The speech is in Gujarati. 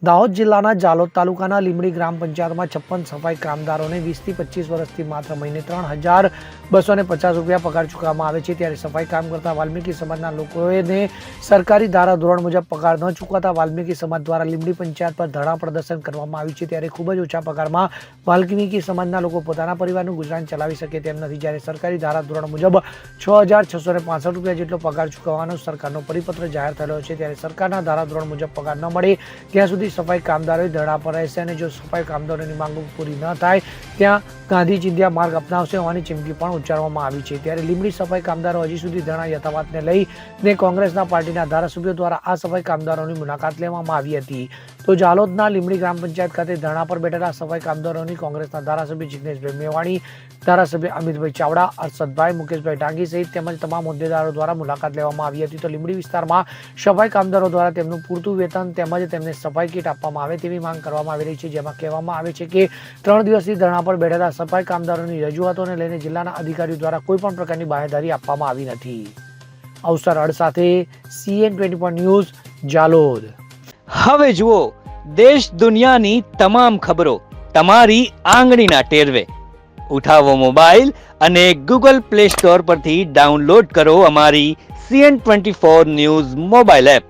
દાહોદ જિલ્લાના જાલોદ તાલુકાના લીંબડી ગ્રામ પંચાયતમાં 56 સફાઈ કામદારોને 20 થી 25 વર્ષથી માત્ર મહિને 3,250 રૂપિયા પગાર ચૂકવવામાં આવે છે, ત્યારે સફાઈ કામ કરતા વાલ્મીકી સમાજના લોકોને સરકારી ધારા ધોરણ મુજબ પગાર ન ચૂકવતા વાલ્મીકી સમાજ દ્વારા લીંબડી પંચાયત પર ધરણા પ્રદર્શન કરવામાં આવ્યું છે। ત્યારે ખૂબ જ ઓછા પગારમાં વાલ્મીકી સમાજના લોકો પોતાના પરિવારનું ગુજરાન ચલાવી શકે તેમ નથી, જ્યારે સરકારી ધારા ધોરણ મુજબ 6,665 રૂપિયા જેટલો પગાર ચૂકવવાનો સરકારનો પરિપત્ર જાહેર થયેલો છે। ત્યારે સરકારના ધારા ધોરણ મુજબ પગાર ન મળે ત્યાં સુધી સફાઈ કામદારોએ ધરણા પર રહેશે અને જો સફાઈ કામદારોની માંગો પૂરી ન થાય ત્યાં ગાંધી ચિંધ્યા માર્ગ અપનાવશે હોવાની ચીમકી પણ ઉચ્ચારવામાં આવી છે। ત્યારે લીંબડી સફાઈ કામદારો હજી સુધી ધરણા યથાવતને લઈને કોંગ્રેસના પાર્ટીના ધારાસભ્યો દ્વારા આ સફાઈ કામદારોની મુલાકાત લેવામાં આવી હતી। તો જાલોદના લીંબડી ગ્રામ પંચાયત ખાતે ધરણા પર બેઠેલા સફાઈ કામદારોની કોંગ્રેસના ધારાસભ્ય જિગ્નેશભાઈ મેવાણી, ધારાસભ્ય અમિતભાઈ ચાવડા, અરશદભાઈ, મુકેશભાઈ ડાંગી સહિત તેમજ તમામ હોદ્દેદારો દ્વારા મુલાકાત લેવામાં આવી હતી। તો લીંબડી વિસ્તારમાં સફાઈ કામદારો દ્વારા તેમનું પૂરતું વેતન તેમજ તેમને સફાઈ કીટ આપવામાં આવે તેવી માંગ કરવામાં આવી રહી છે, જેમાં કહેવામાં આવે છે કે 3 દિવસથી ધરણા પર બેઠેલા સફાઈ કામદારોની રજૂઆતોને લઈને જિલ્લાના અધિકારીઓ દ્વારા કોઈ પણ પ્રકારની બાહેધરી આપવામાં આવી નથી। અવસર અડ સાથે CN24 ન્યૂઝ જાલોદ। હવે જુઓ દેશ દુનિયાની તમામ ખબરો તમારી આંગળીના ટેરવે। ઉઠાવો મોબાઈલ અને Google Play Store પરથી ડાઉનલોડ કરો અમારી CN24 ન્યૂઝ મોબાઈલ એપ।